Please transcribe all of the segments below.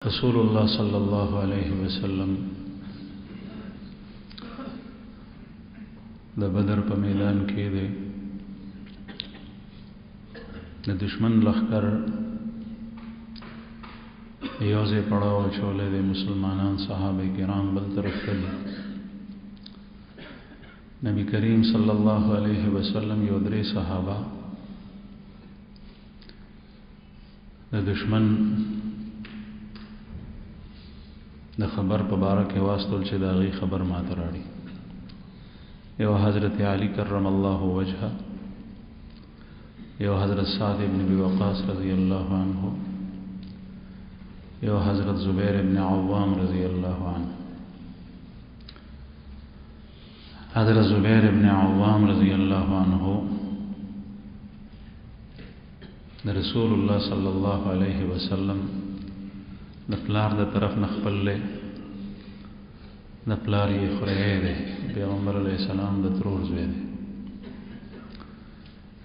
رسول الله صلی الله علیه وسلم د بدر په میدان کې د دشمن لښکر یوځای پړاو چولې د مسلمانان صحابه کرام بل طرف ته نبی کریم صلی الله علیه وسلم یو درې صحابه د دشمن د خبر په باره کې واستول چې دا غي خبر ماته راړي یو حضرت علی کرم الله وجهه یو حضرت سعد ابن ابي وقاص رضی الله عنه یو حضرت زبیر ابن عوام رضی الله عنه حضرت زبیر ابن عوام رضی الله عنه رسول الله صلی الله علیه وسلم د پلار د طرف نه خپل له د پلار یې خورې ده پیغمبر علیه السلام د ترور زوی ده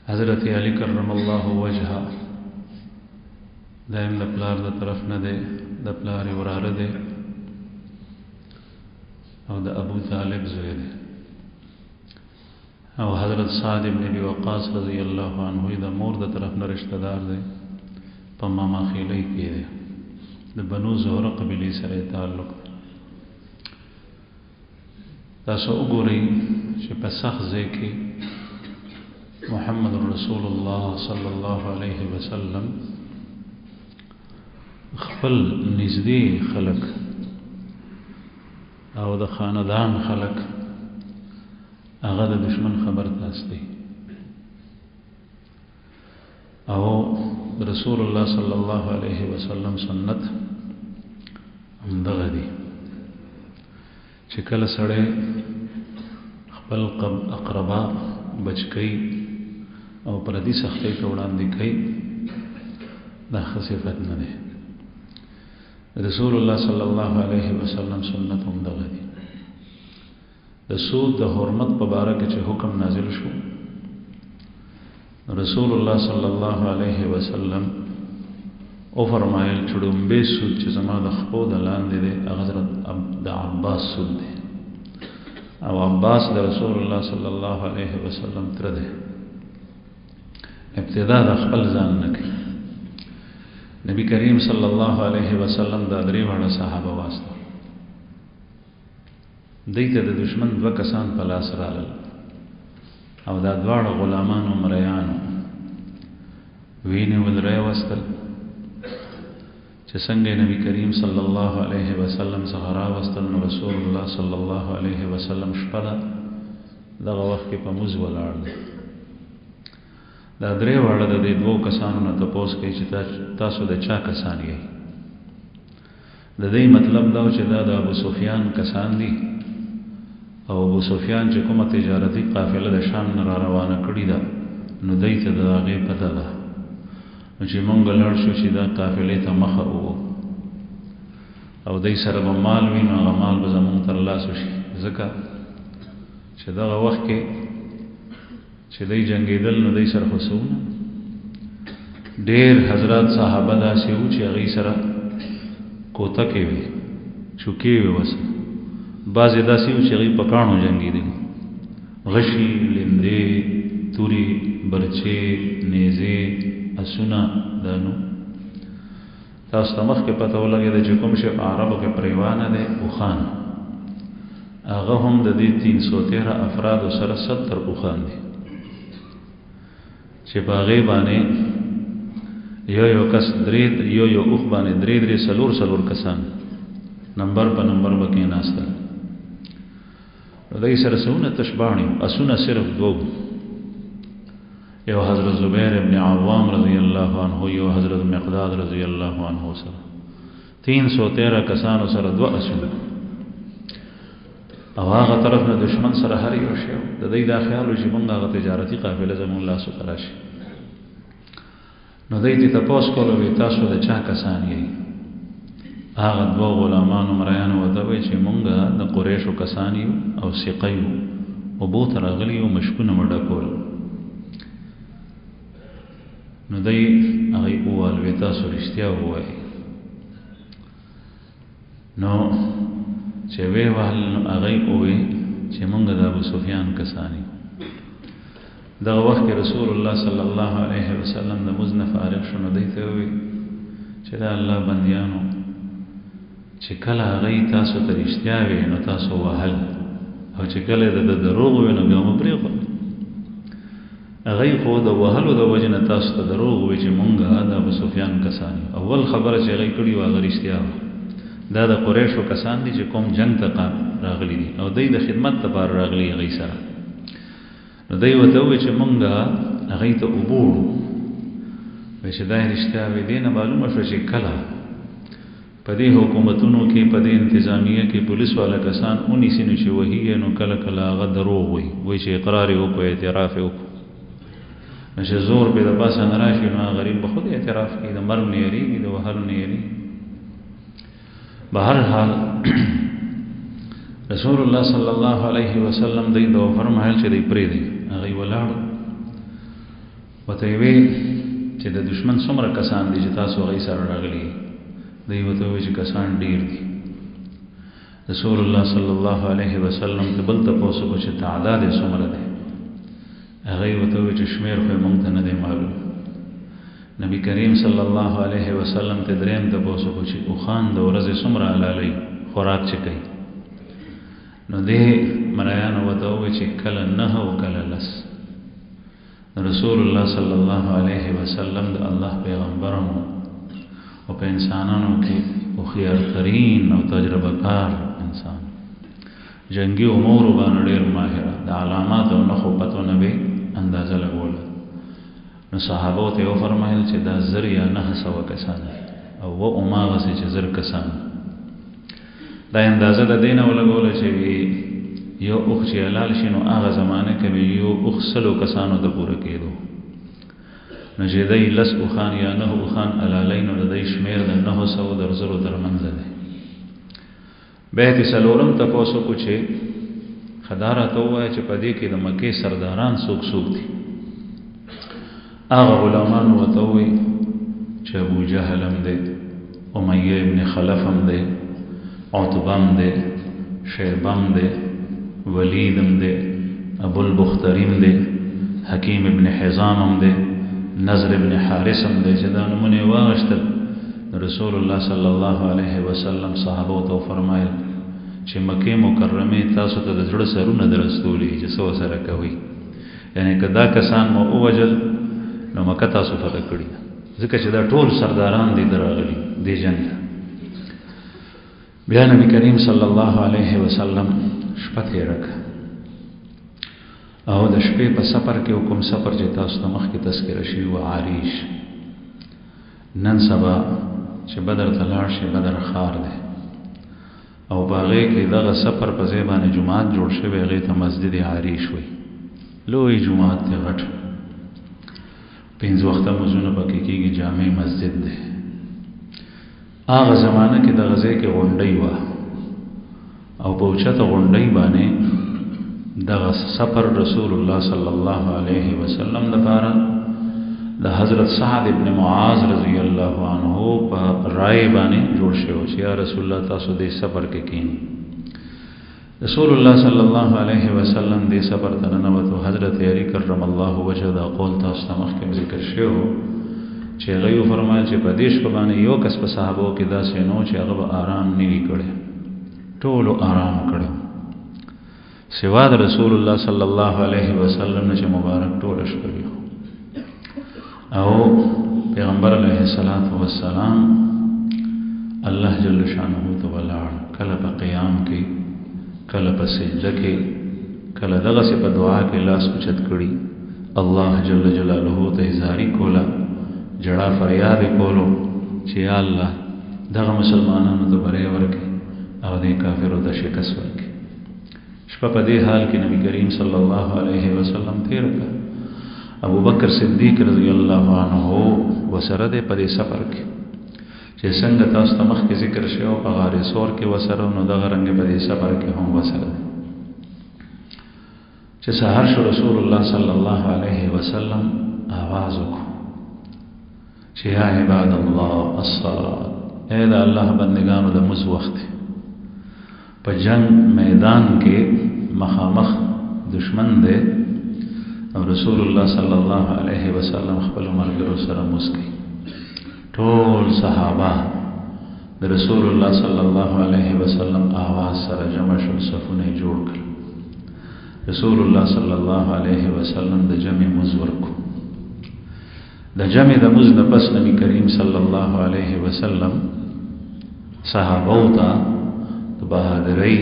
حضرت علی کرم الله وجهه دایم د پلار د طرف نه ده د پلار وراره ده او د ابو طالب زوی ده او حضرت سعد ابن ابي وقاص رضی الله عنه د مور د طرف نه رشتہ دار ده په ماما خېلې کې ده د بنو زهره قبیله سره تعلق تاسو وګورئ چې په سخت ځای کې محمد رسول الله صلی الله علیه وسلم خپل نږدې خلق او د خاندان خلق هغه د دشمن خبر تاسو او رسول الله صلی الله علیه وسلم سنت همدغه دي چې کله سړی خپل اقربا بچکی او پردي سختۍ ته وړاندې کوي دا ښه صفت نه دی رسول الله صلی الله علیه وسلم سنت همدغه دي د سود د حرمت په باره کې چې حکم نازل شو رسول الله صلی الله علیه وسلم او فرمایل چې دومبه سود چې زما د خپو د لاندې دی حضرت د عباس سود دی او عباس د رسول الله صلی الله علیه وسلم تر دی ابتدا د خپل ځان نه کوي نبی کریم صلی الله علیه وسلم د درې وړه صحابه واسطه دیته د دشمن دوه کسان په لاس رالل او دا دواړه غلامانو مریانو وینه ولرای وستل چې څنګه نبی کریم صلی الله علیه وسلم څخه راوستل نو رسول الله صلی الله علیه وسلم شپه دغه وخت کې په موز ولاړ دا درې واړه د دې دوه کسانو نه تاسو کوي چې تاسو د چا کسان یې د دې مطلب دا چې دا د ابو سفیان کسان دي او ابو سفیان چې کومه تجارتي قافله د شام نه را روانه کړې ده نو دای ته د هغه پته ده چې مونږ لاړ شو چې دا قافلې ته مخه وو او دای سره به مال وي نو هغه مال به زمونږ تر لاسه شي ځکه چې دغه وخت کې چې دای جنگېدل نو دای سره خصونه ډېر حضرات صحابه داسې وو چې هغې سره کوته کې وي چوکې وي وسه بعضې داسې وو چې هغې په کاڼو جنګېدل غشي لیندې تورې برچې نیزې اسونه دانو تاسو ته مخکې پته ولګېده چې کوم شی په عربو کې پریوانه دی اوښان هغه هم د دې 313 افرادو سره 70 اوښان دي چې په هغې باندې یو کس یو اوښ باندې درې څلور کسان نمبر په نمبر به کېناستل دای سره سونه تشباڼي اسونه صرف دوه یو حضرت زبیر ابن عوام رضی الله عنه یو حضرت مقداد رضی الله عنه سره 313 کسانو سره دوه اسونه او هغه طرف نه دشمن سره هر یو شی د دې دا خیال چې موږ هغه تجارتي قافله زمون لاسو تراشي نو دې ته تاسو کولو تاسو د چا کسان یې هغه دوه غلامانو مریانو وته وی چې مونږ د قریشو کسان یو او سقیو او بو تر غلی او مشکونه مډه کول نو دای هغه اول وی تاسو رښتیا وایي نو چې وی وهل نو هغه وې چې مونږ د ابو سفیان کسانی دغه وخت کې رسول الله صلی الله علیه وسلم د مزن فارغ شونه دی ته وی چې دا الله بندیانو چې کله هغه تاسو ته رښتیا وي نو تاسو وهل او چې کله د دروغ وي نو بیا مو پرېږدئ هغه خو د وهلو د وجې نه تاسو ته دروغ وي چې مونږ د ابو سفیان کسان یو اول خبره چې هغه کړې وه هغه رښتیا وه دا د قریشو کسان دي چې کوم جنګ ته راغلي دي او دوی د خدمت لپاره راغلي هغوی سره نو دوی ورته وویل چې مونږ هغوی ته اوبه وړو وایي چې دا یې رښتیا وي دې نه معلومه شوه چې کله په دې حکومتونو کې په دې انتظامیه کې پولیس والا کسان ونیسي نو چې وهي نو کله کله هغه دروغ وایي وایي چې اقرار یې وکړو اعتراف یې وکړو نو چې زور پې د پاسه نه راشي نو هغه غریب به خود اعتراف کوي د مرګ نه یېرېږي د وهلو نه یېرېږي بهرحال رسول الله صلی الله علیه وسلم دوی ته وفرمایل چې دوی پرېږدئ هغوی ولاړو ورته یې ویل چې د دشمن څومره کسان دي چې تاسو هغوی سره راغلي دوی ورته وویل چې کسان ډېر دي رسول الله صلی الله علیه وسلم ته بل تپوس وکړو چې تعداد یې څومره دی هغوی ورته وویل چې شمېر خو یې موږ ته نه دی معلوم نبی کریم صلی الله علیه وسلم ته دریم تپوس وکړو چې اوښان د ورځې څومره حلالوي خوراک چې کوي نو دې ملایانو ورته وویل چې کله 9 او کله 10 رسول الله صلی الله علیه وسلم د الله پیغمبر او په انسانانو کې هوښیارترین او تجربه کار انسان جنگي امور باندې ډېر ماهر د علامات او نښو پتو نه به اندازه لګوله نو صحابو ته وفرمایل چې دا 1000 یا 900 کسان او هماغسې چې 1000 کسان دا اندازه د دې نه ولګوله چې یو اوښ چې حلال شي نو هغه زمانه کې به یو اوښ 100 کسانو ته پوره کېدو نو چې دی 10 اوښان یا 9 اوښان حلالوي نو د دوی شمېر د 900 د 1000 ترمنځ دی بیا یې څلورم تپوس وکړو چې ښه دا راته ووایه چې په دې کې د مکې سرداران څوک څوک دي هغه غلامان ورته ووایي چې ابو جهل هم دی امیه ابن خلف هم دی عتبه هم دی شیبه هم دی ولید هم دی ابو البختری هم دی حکیم ابن حزام هم دی نظر ابن حارث هم دی چې دا نومونه یې واغشتل رسول الله صلی الله علیه وسلم صحابو ته فرمایل چې مکې مکرمه تاسو ته د زړه سرونه درستولي چې څه سره کوي یعنی که دا کسان مو ووجل نو مکه تاسو فتح کړی ځکه چې دا ټول سرداران دي درغلي دی جنگ بیا نبی کریم صلی الله علیه وسلم شپه تېره کړه او د شپې په سفر کې کوم سفر چې تاسو ته مخکې تذکره شوي وه عریش نن سبا چې بدر ته لاړ شي بدر ښار دی او په هغې کې دغه سفر په ځای باندې جومات جوړ شوی هغې ته مسجد عریش وایي لوی جومات دی غټ 5 وخته لمونځونه پکې کېږي جامع مسجد دی هغه زمانه کې دغه ځای کې غونډۍ وه او په اوچته غونډۍ باندې دغه سفر رسول الله صلی الله علیه وسلم لپاره د حضرت سعد ابن معاذ رضی الله عنه په رای باندې جوړ شو چې یا رسول الله تاسو دې سفر کې کینی رسول الله صلی الله علیه وسلم دې سفر ته ننوتو حضرت علی کرم الله وجهه دا قول تاسو ته مخکې ذکر شو چې هغه فرمایل چې په دې شپه باندې یو کس په صحابو کې داسې نو چې هغه به آرام نه وی کړی ټولو آرام کړو سوا د رسول الله صلی الله علیه وسلم چې مبارک ټول شپه او پیغمبر علیه الصلاۃ والسلام الله جل شانه ته ولاړ کله په قیام کې کله په سجده کې کله دغه په دعا کې لاس اوچت کړي الله جل جلاله ته زاری کولا جڑا فریاد کولو چې یا الله دغه مسلمانانو ته بری ورکړي او دې کافرو ته شکست ورکړي شپه په دې حال کې نبی کریم صلی الله علیه وسلم تیر کړ ابو بکر صدیق رضی الله عنه وسره دې په دې سفر کې چې څنګه تاسو ته مخکې ذکر شوی په غار سور کې وسره نو دغه رنګ په دې سفر کې هم وسره چې سحر شو رسول الله صلی الله علیه وسلم आवाज وکړ چې یا عباد الله الصلاة اے دا الله بندگانو د مز وخت په جنگ میدان کې مخامخ دشمن دی او رسول الله صلی الله علیه وسلم خپل ملګرو سره مسکی ټول صحابه د رسول الله صلی الله علیه وسلم آواز سره جمع شول صفونه جوړ کړل رسول الله صلی الله علیه وسلم د جمع مزور کو د جمع د مز د پس نبی کریم صلی الله علیه وسلم صحابه ته د بهادرۍ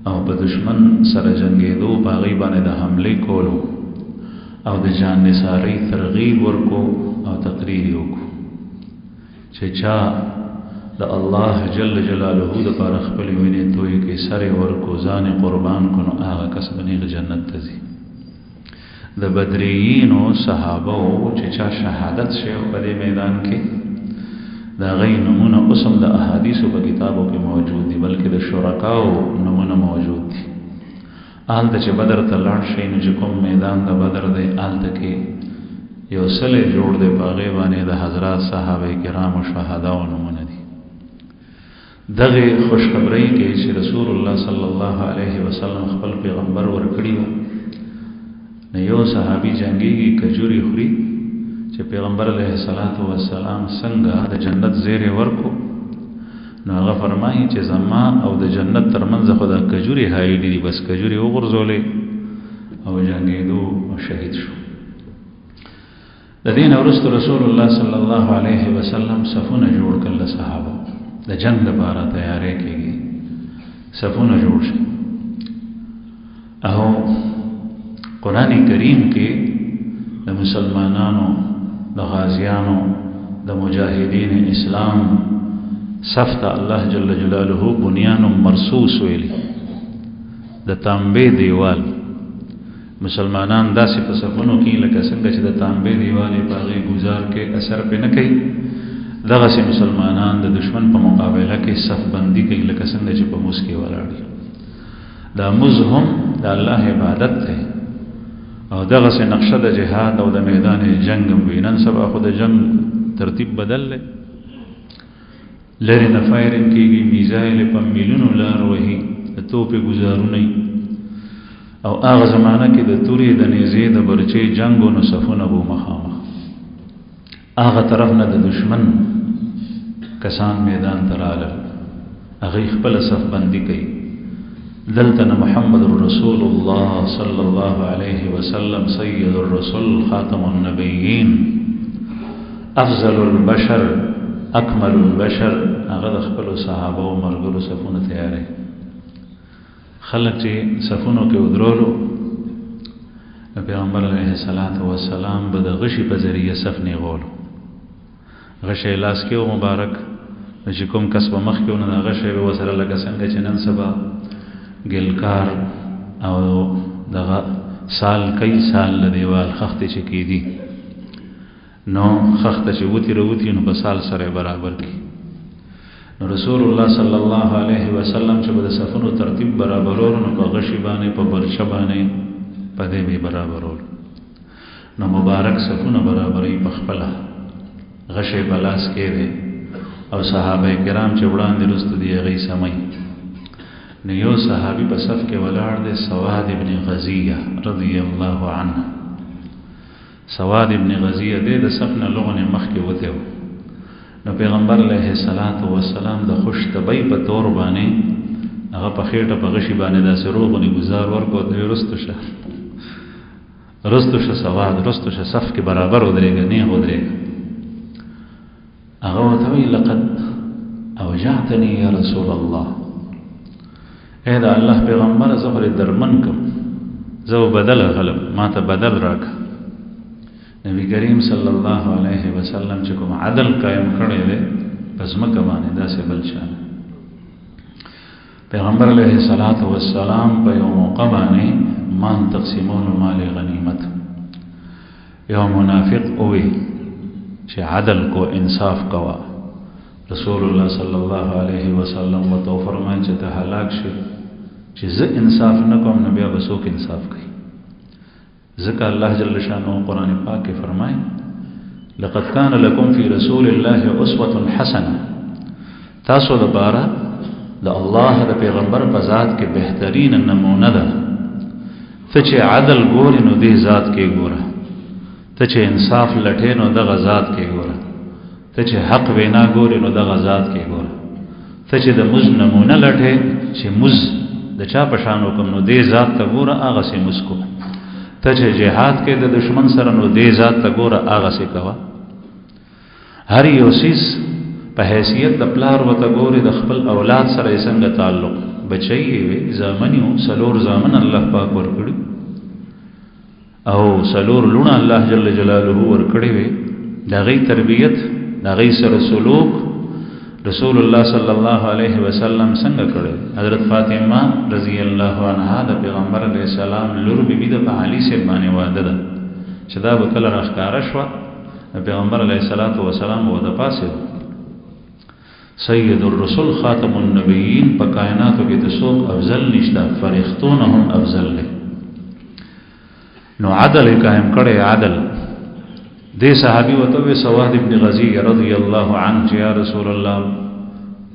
او په دشمن سره جنگېدو په هغې باندې د حملې کولو او د جان نثارۍ ترغیب ورکو او تقریر یې وکړو چې چا د الله جل جلاله دپاره خپلې وینې تویې کړې سر یې ورکو ځان یې قربان کړو نو هغه کس به نیغ جنت ته ځي د بدریینو صحابو چې چا شهادت شوی په دې میدان کې د هغې نمونه اوس هم د احادیثو په کتابو کې موجود دي بلکې د شرکاو نمونه موجود دي هلته چې بدر ته لاړ شئ نو چې کوم میدان د بدر دی هلته کې یو سلی جوړ دی په هغې باندې د حضرات صحابه کرامو شهداو نمونه دي دغې خوشخبرۍ کې چې رسول الله صلی الله علیه وسلم خپل پیغمبر ورکړي وو نو یو صحابي جنګېږي کجوري خوري چې پیغمبر علیه السلام څنګه د جنت زیری ورکو نو هغه فرمایي چې زما او د جنت ترمنځ خو د کجوري هایډي دي بس کجوري وغورځولې او جنګېدو او شهید شو د دې نه وروسته رسول الله صلی الله علیه وسلم صفونه جوړ کړل صحابه د جنگ لپاره تیاری کېږي صفونه جوړ شي او قرآن کریم کې د مسلمانانو د غازیانو د مجاهدین اسلام صفت الله جل جلاله بنیان مرصوص ویلی د تانبې دیوال مسلمانان داسې په صفونو کې لکه څنګه چې د تانبې دیوال په هغې گزار کې اثر پې نه کوي دغسې مسلمانان د دشمن په مقابله کې صف بندي کوي لکه څنګه چې په مز کې ولاړ دي دا مز هم د الله عبادت دی او دغسې نقشه د جهاد او د میدان جنگ هم وي نن سبا خو د جنگ ترتیب بدل دی لرې نه فایرنګ کېږي میزایل په میلیونو لار وهي د توپې ګزارونه او هغه زمانه کې د تورې د نیزې د برچې جنګو نو صفونه به مخامخ هغه طرف نه د دشمن کسان میدان ته رالل هغې خپله صف بندي کوي دلته محمد رسول الله صلی الله علیه وسلم سید الرسول خاتم النبیین افضل البشر اکمل البشر هغه د خپلو صحابه او ملګرو صفونه تیاری خلک چې صفونو کې ودرولو پیغمبر علیه السلام به د غشي په ذریعه صف نیغولو غشی لاس کې و مبارک چې کوم کس به مخ کې و نو د غشی به ورسره لکه څنګه چې نن سبا ګلکار او دغه سال کئی سال له دیوال خښتې چې کېدي نو خښته چې وتي راوتي نو په سال سره برابر کړي نو رسول الله صلی الله علیه وسلم چې به د صفونو ترتیب برابرولو نو په غشي باندې په برچه باندې په دې به برابرولو نو مبارک صفونه برابرې په خپله غشی بلاس کې دی او صحابه کرام چې وړاندې رسته دی هغې سمئ نو یو صحابي په صف کې ولاړ دی سواد ابن غزیه رضی الله عنه سواد ابن غزیه دی د صف نه لغونې مخکې وتی و نو پیغمبر علیه السلام د خوش طبعۍ په طور باندې هغه په خېټه په غشي باندې داسې روغونې ګزار ورکړو ورته ویې رستو شه سواد رستو شه صف کې برابر ودرېږه نیغ ودرېږه هغه ورته وایي لقد اوجعتني یا رسول الله اے دا الله پیغمبر زه خو درمن کم زه بدل غلم ما ته بدل راکړه نبی کریم صلی الله علیه وسلم چې کوم عدل قائم کړی دی په ځمکه باندې داسې بل چا نه پیغمبر علیه السلام په یو موقع باندې مان تقسیمولو مال غنیمت یو منافق ووی چې عدل کو انصاف کوا رسول الله صلی الله علیه وسلم ورته فرمایي چې ته هلاک شې چې زه انصاف نه کوم نو بیا به څوک انصاف کوي ځکه الله جل شانه قرآن پاک کې فرمایي لقد كان لكم في رسول الله اسوه حسنه تاسو لپاره د الله د پیغمبر په ذات کې بهترین نمونه ده. ته چې عدل ګورې نو دې ذات کې ګوره، ته چې انصاف لټې نو دغه ذات کې ګوره، ته چې حق وینا ګورې نو دغه ذات کې ګوره، ته چې د مز نمونه لټې چې مز د چا په شان وکم نو دې ذات ته ګوره هغه سي مز کو، ته چې جهاد کې د دشمن سره نو دې ذات ته ګوره هغه سي کوه. هر یو سیس په حیثیت د پلار وته ګوري د خپل اولاد سره یې څنګه تعلق، بچی یې وي زامنیو سلور زامن الله پاک ورکړي او سلور لونه الله جل جلاله ورکړي وي، د هغې تربیت د هغې سره سلوک رسول الله صلی الله علیه وسلم څنګه کړی. حضرت فاطمه رضی الله عنها د پیغمبر علیه السلام لور بیبي د په علي صاحب باندې واده ده چې دا به کله راښکاره شوه د پیغمبر علیه السلام و د پاسې سید الرسول خاتم النبیین په کائناتو کې د څوک افضل نشته، فرښتونه هم افضل دی. نو عدل قائم کړی. عدل دې صحابي وته وی سواد ابن غزی رضی الله عنه چې یا رسول الله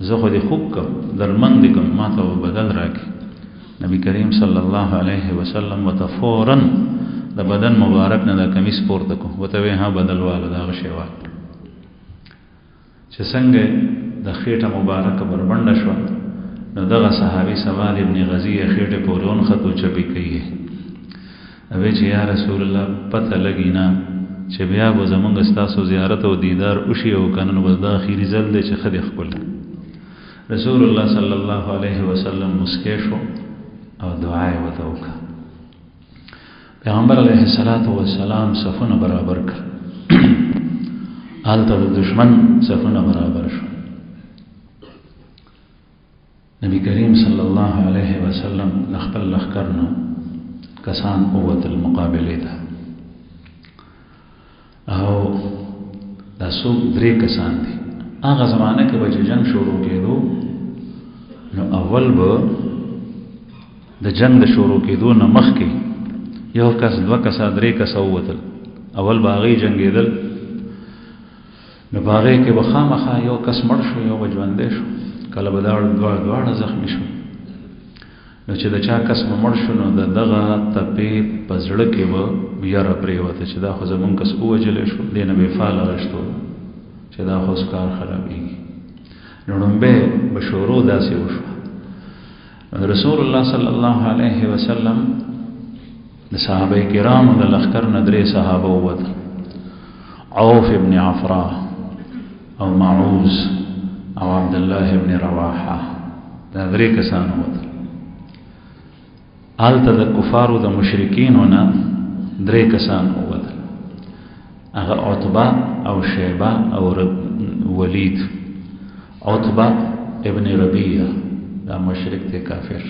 زه خو دې خوب کوم درمند کوم ما ته بدل راکړي. نبی کریم صلی الله علیه وسلم وته فورا د بدن مبارک نه د کمیس پورته کو وته وی ها بدل واله دا شی وا چې څنګه د خېټه مبارک بربنده شو نو دغه صحابي سواد ابن غزی خېټه پورون خطو چپی کوي اوی چې یا رسول الله پته لګی نه چې بیا به زمونږ ستاسو زیارت او دیدار وشي او کنه نو دا اخیری ځل دی چې خدای خپل رسول الله صلی الله علیه وسلم مسکی شو او دعا یې وته وکړه. پیغمبر علیه السلام صفونه برابر کړ، هلته د دشمن صفونه برابر شو. نبی کریم صلی الله علیه وسلم خپل لښکر نه کسان قوت المقابله ده او دا څوک درې کسان دي. هغه زمانه کې به چې جنگ شروع کېدو نو اول به د جنگ د شروع کېدو نه مخکې یو کس دوه کسه درې کسه ووتل، اول به هغې جنګېدل نو په هغې کې به خامخا یو کس مړ شو یو به ژوندی شو، کله به دواړه زخمي شو. نو چې د چا کس مړ شو نو د دغه تپې په زړه کې به یاره پرېوته چې دا خو زمونږ کس ووجلی شو، دې نه بې فعاله غشتو چې دا خو کار خرابېږي. نو ړومبی به شروع داسې وشوه. رسول الله صلی الله علیه وسلم د صحابه کرامو د لښکر نه درې صحابه ووتل، عوف ابن عفراء او معوذ او عبدالله ابن رواحه، دا درې کسان ووتل. هلته د کفارو د مشرکینو نه درې کسان ووتل، هغه عتبه او شیبه او ولید. عتبه ابن ربیعه دا مشرک دی کافر،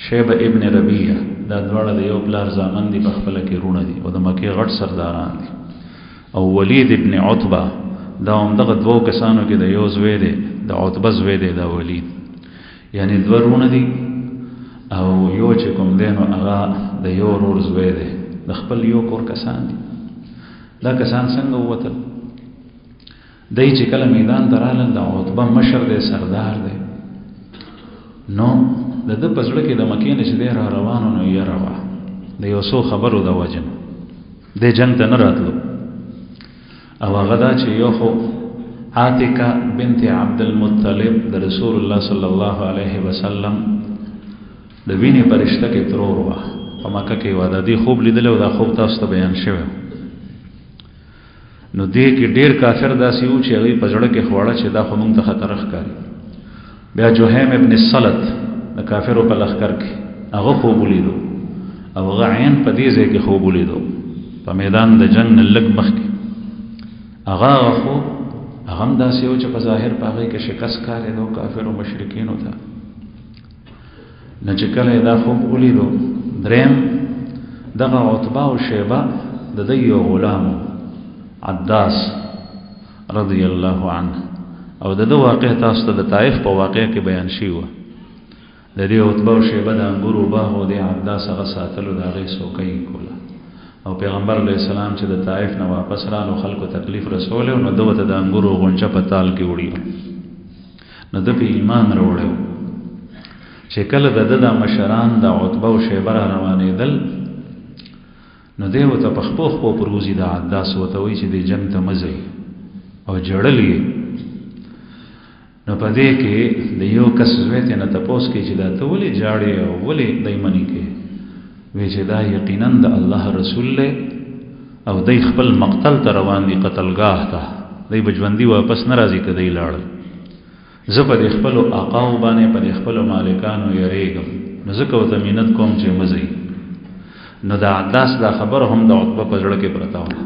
شیبه ابن ربیعه دا دواړه د یو پلار زامن دي، په خپله کې رونه دي او د مکې غټ سرداران دي. او ولید ابن عتبه دا همدغه دوو کسانو کې د یو زوی دی، د عتبه زوی دی دا ولید، یعنی دوه رونه دي او یو چې کوم دی نو هغه د یو ورور زوی دی، د خپل یو کور کسان دي. دا کسان څنګه ووتل؟ دی چې کله میدان ته رالل د عتبه مشر دی، سردار دی، نو د ده په زړه کې د مکې نه چې دی را روانو نو یره وه د یو څو خبرو د وجه نه دی جنګ ته نه راتلو. او هغه دا چې یو خو عاتکه بنت عبدالمطلب د رسول الله صلی الله علیه وسلم د وینې په رشته کې ترور وه، په مکه کې وه. د دې خوب لیدلی او دا خوب تاسو ته بیان شوی نو دې کې ډېر کافر داسې وو چې هغوی په زړه کې خوړه چې دا خو موږ ته خطر ښکاري. بیا جوهیم ابن الصلت د کافرو په لښکر کې هغه خوب ولیدو او هغه عین په دې ځای کې خوب ولیدو په میدان د جنګ نه لږ مخکې. هغه خوب هغه هم داسې و چې په ظاهر په هغې کې شکست ښکارېدو کافرو مشرکینو ته. نه چې کله یې دا خوب ولیدو دریم دغه عتبه او شیبه د ده یو غلام عداس رضی الله عنه او د ده واقع تاسو ته د طائف په واقع کې بیان شوی وه. د دې عتبه او شیبه د انګورو باغ او د عباس هغه ساتلو د هغې څوکۍ کوله او پیغمبر علیه السلام چې د طائف نه واپس رالو خلکو تکلیف رسولی نو ده ورته د انګورو غونچه په تال کې وړي نو ده په ایمان راوړی چې کله د مشران د عتبه او شیبه را روانېدل نو دی ورته په خپو خپو پروزي د عداس ورته وایي چې د جنګ ته مه ځئ او ژړل یې. نو په دې کې د یو کس زوی ته نه تپوس کوي چې دا ته ولې ژاړې او ولې دی منې کوې؟ وایي چې دا یقینا د الله رسول دی او دی خپل مقتل ته روان دي، قتلګاه ته دی به ژوندي واپس نه راځي که دی لاړل. زه په دې خپلو آقاو باندې په دې خپلو مالکانو یریږم، نو ځکه ورته مینت کوم چې مه ځئ. نو د عداس دا خبر هم د عتبه په زړه کې پرته وه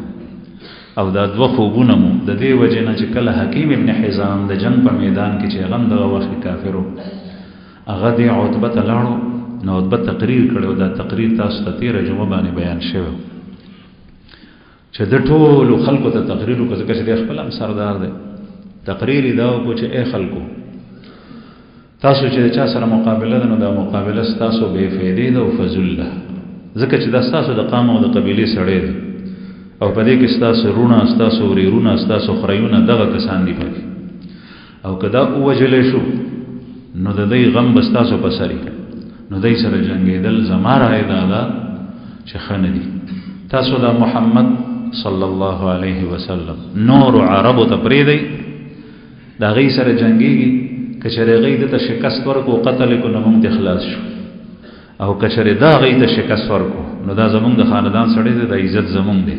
او دا دوه خوبونه مو د دې وجې نه چې کله حکیم ابن حزام د جنگ په میدان کې چې هغه هم دغه وخت کافر و، هغه دې عتبه ته لاړو. نو عتبه تقریر کړی و، دا تقریر تاسو ته تېره جمعه باندې بیان شوی چې د ټولو خلکو ته تقریر وکړه، ځکه چې دی خپل هم سردار دی. تقریر یې دا وکړو چې ای خلکو، تاسو چې د چا سره مقابله ده نو دا مقابله ستاسو بې فایدې ده او فضول ده، ځکه چې دا ستاسو د قام او د قبیلې سړی دی او په دې کې ستاسو رونه، ستاسو وریرونه، ستاسو خریونه دغه کسان دي پکې، او که دا ووژلی شو نو د دی غم به ستاسو په سر وي. نو دی سره جنګېدل زما رایې دا ده چې ښه نه دي. تاسو دا محمد صلی الله علیه وسلم نور عربو ته پرېږدئ، د هغې سره جنګېږي، که چېرې هغې ده ته شکست ورکړو قتل یې کړو نو موږ دې خلاص شو، او که چېرې دا هغې ته شکست ورکړو نو دا زمونږ د خاندان سړی دی، د عزت زمونږ دی.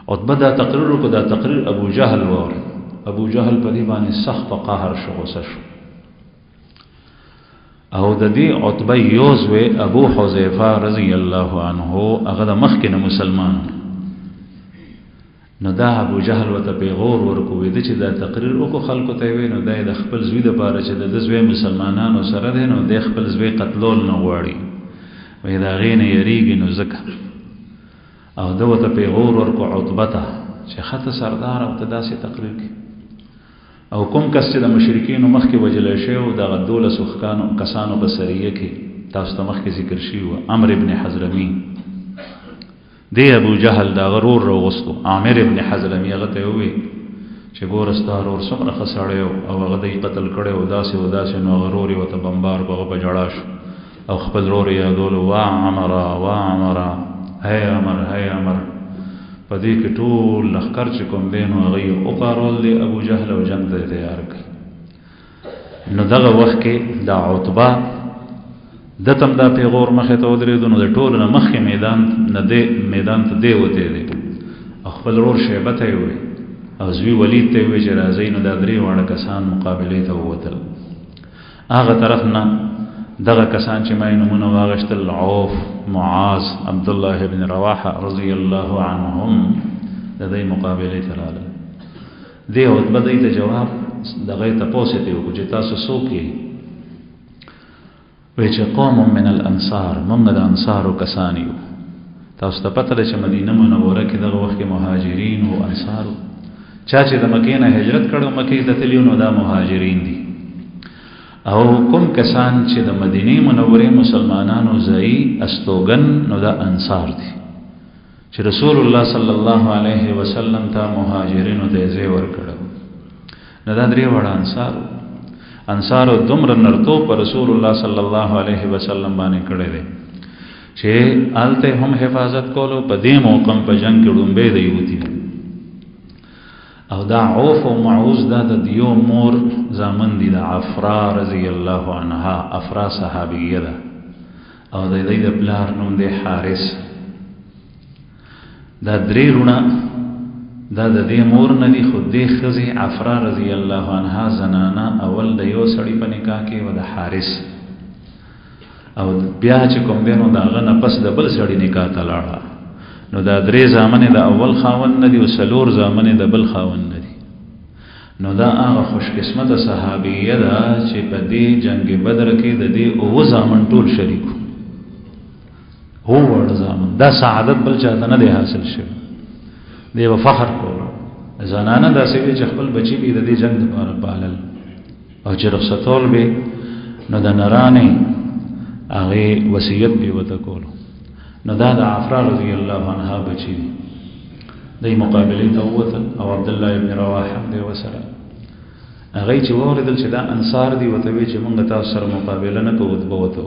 عتبه دا تقریر وکړو، دا تقریر ابو جهل واورېد. ابو جهل په دې باندې سخت په قهر شو، غصه شو، او د دې عتبه یو زوی ابو حذیفه رضی الله عنه هغه د مخکې نه مسلمان. نو دا ابو جهل ورته پیغور ورکوي چې دا تقریر وکړو خلکو ته وی، نو دا د خپل زوی دپاره چې د زوی مسلمانانو سره دی نو د خپل زوی قتلول نه غواړي، وایي د هغې نه یریږي. نو ځکه او ده ورته پیغور ورکړو عتبه ته چې ښه ته سردار او ته داسې تقریر کوي. او کوم کس چې د مشرکینو مخکې وجلی شوی و دغه 12 کسانو په سریه کې تاسو ته مخکې ذکر شوي وه، عمرو ابن حضرمي دی ابو جهل دا غرور راوغوستو. عامر ابن حضرمي هغه ته ووی چې ګوره ستا ورور څومره ښه سړی او هغه دی قتل کړی و داسې و داسې. نو هغه ورور یې ورته بمبار کړو، هغه په ژړا شو او خپل ورور یې یادولو، وا عمره وا عمره، هی عمر هی عمر. په دې کې ټول لښکر چې کوم دی نو هغه یې وپارول دی ابو جهل او جنګ ته یې تیار کړي. نو دغه وخت کې دا عتبه ده ته هم دا پیغور مخې ته ودرېدو، نو د ټولو نه مخکې میدان ته دی وتی دی او خپل ورور شیبه ته یې ووی او زوی ولید ته یې ووی چې راځئ. نو دا 3 واړه کسان مقابلې ته ووتل. هغه طرف نه دغه کسان چې ما یې نومونه واغشتل، عوف، معاذ، عبدالله ابن رواحه رضی الله عنهم، د دوی مقابلې ته راغلل. دې عتبه دوی ته جواب دغه یې تپوس یې وکړو چې تاسو څوک یې؟ وایي چې قوم من الانصار، موږ د انصارو کسان یو. تاسو ته پته ده چې مدینه منوره کې دغه وخت کې مهاجرین او انصارو، چا چې د مکې نه هجرت کړو مکې ته تللي نو دا مهاجرین دي، او کوم کسان چې د مدینه منورې مسلمانانو ځای استوګن نو دا انصار دي چې رسول الله صلی الله علیه وسلم ته مهاجرینو ته ځای ورکړو. نو دا 3 وړه انصارو دومره نرتوب په رسول الله صلی الله علیه وسلم باندې کړی دی چې هلته هم حفاظت کولو، په دې موقع په جنګ کې ړومبی دی وتی. او دا عوف او معوذ دا د دیو مور زامن دي، د عفرا رضی الله عنها. عفرا صحابیه ده او د دې د پلار نوم دی حارث. دا 3 رونه دا د دې مور نه دي، خو دې ښځې عفرا رضی الله عنها زنانه اول د یو سړي په نکاح کې و د حارث، او بیا چې کوم دی نو د هغه نه پس د بل سړي نکاح ته لاړه. نو دا 3 زامنې د اول خاوند نه دي او 4 زامنې د بل خاوند نه دي. نو دا هغه خوش قسمته صحابیه ده چې په دې جنگ بدر کې د دې 9 زامن ټول شریک وو. زامن دا سعادت بل چاته نه دی حاصل شوی، دی و فخر کولو. زنانه داسې وي چې خپل بچي به د دې جنگ لپاره پالل او چې رخصتول به نو د نرانې هغې وصیت به ورته کولو. نو دا د عفرا رضی الله عنها بچی دي. دی مقابلې ته ووتل او عبدالله ابن رواحه دی ورسره. هغه چې واوریدل چې دا انصار دي وته وی چې مونږ تاسو سره مقابله نه کوو به وته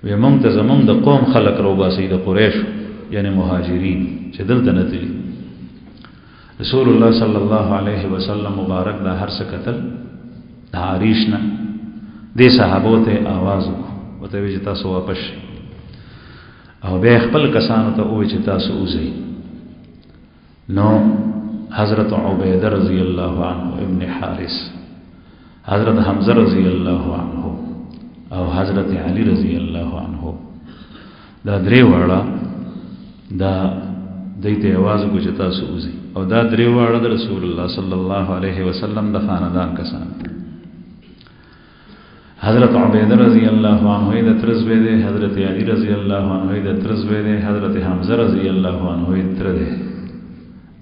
وی مونږ ته زمونږ د قوم خلق رو باسي د قریش یعنی مهاجرین چې دلته نه دي. رسول الله صلی الله علیه وسلم مبارک دا هر څه قتل د عریش نه دې صحابو ته आवाज وته وی چې تاسو واپس او به خپل کسانو ته وی چې تاسو اوسئ. نو حضرت عبیده رضی الله عنه ابن حارث، حضرت حمزه رضی الله عنه او حضرت علی رضی الله عنه دا درې واړه دا دیته आवाज کو چې تاسو اوسئ او دا درې واړه د رسول الله صلی الله علیه وسلم د خاندان کسان. حضرت عبیده رضی الله عنه د ترز به حضرت علی رضی الله عنه د ترز به حضرت حمزه رضی الله عنه تر ده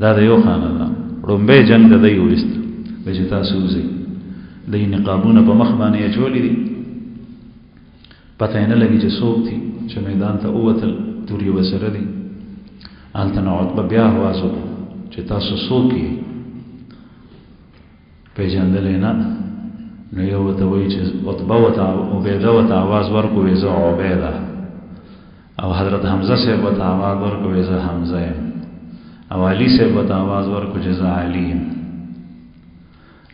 دا د یو خاندان. رومبه جنگ د دی وست چې تاسو اوسئ د نقابونه په مخ باندې اچولې دي پته نه لګي چې څوک دي چې میدان ته اوتل توري وسره دي. التنا عتبه بیا आवाज چې تاسو څوک یې پیژندل نه. نو یو ته وایي چې عتبه وته عبیده وته आवाज ورکو وې زه عبیده او حضرت حمزه سے وته आवाज ورکو وې زه حمزه او علی سے وته आवाज ورکو چې زه علی.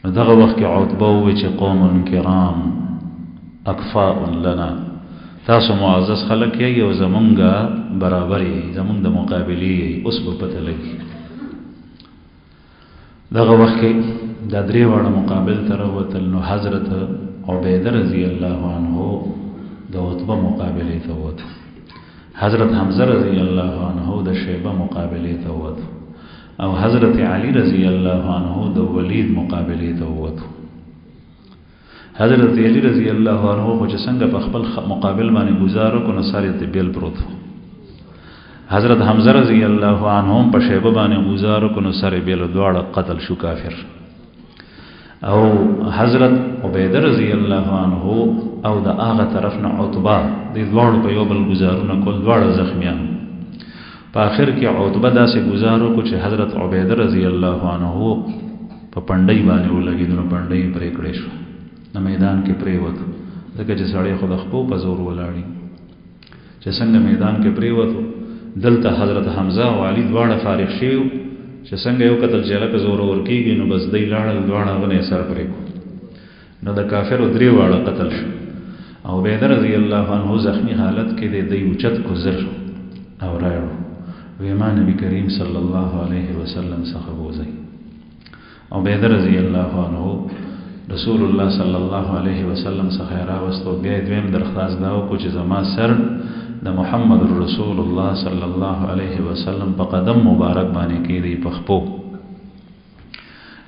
نو دغه وخت کې عتبه وې چې قوم کرام اکفاء لنا تاسو معزز خلق یې او زمونږه برابر یې زمونږ د مقابلې اوس په پته لګي. دغه وخت کې دا درې واړه مقابل تر وتل. نو حضرت عبیده رضی الله عنه د عتبه مقابله ته وته، حضرت حمزه رضی الله عنه د شیبه مقابله ته وته او حضرت علی رضی الله عنه د ولید مقابله ته وته. حضرت علی رضی الله عنه خو چې څنګه په خپل مقابل باندې گزارو کو نو ساري ته بیل پروت. حضرت حمزه رضی الله عنه په شیبه باندې گزارو کو نو ساري بیل دواړه قتل شو کافر. او حضرت عبیده رضی الله عنه او د هغه طرف نه عتبه د دواړو په یو بل گزارونه کول دواړه زخمیان. په اخر کې عتبه داسې گزارو کو چې حضرت عبیده رضی الله عنه په پندای باندې ولګید نو پندای پرې کړې شو د میدان کې پرې وته ځکه چې سړی خود خپل په زور ولاړی چې څنګه میدان کې پرې وته. دلته حضرت حمزه او علی دواړه فارغ شیو چې څنګه یو قتل چې لکه زور ورکیږي نو بس دی لاړل دواړه غنې سر پرې کو. نو د کافر درې واړه قتل شو او عبیده رضی الله عنه زخمی حالت کې دی اوچت کو زر او راړو ویما نبی کریم صلی الله علیه وسلم څخه وځي. عبیده رضی الله عنه رسول الله صلی الله علیه وسلم څخه راوستو. بیا دویم درخواست داو کو چې زما سر د محمد رسول الله صلی الله علیه وسلم په قدم مبارک باندې کېږي په خپو.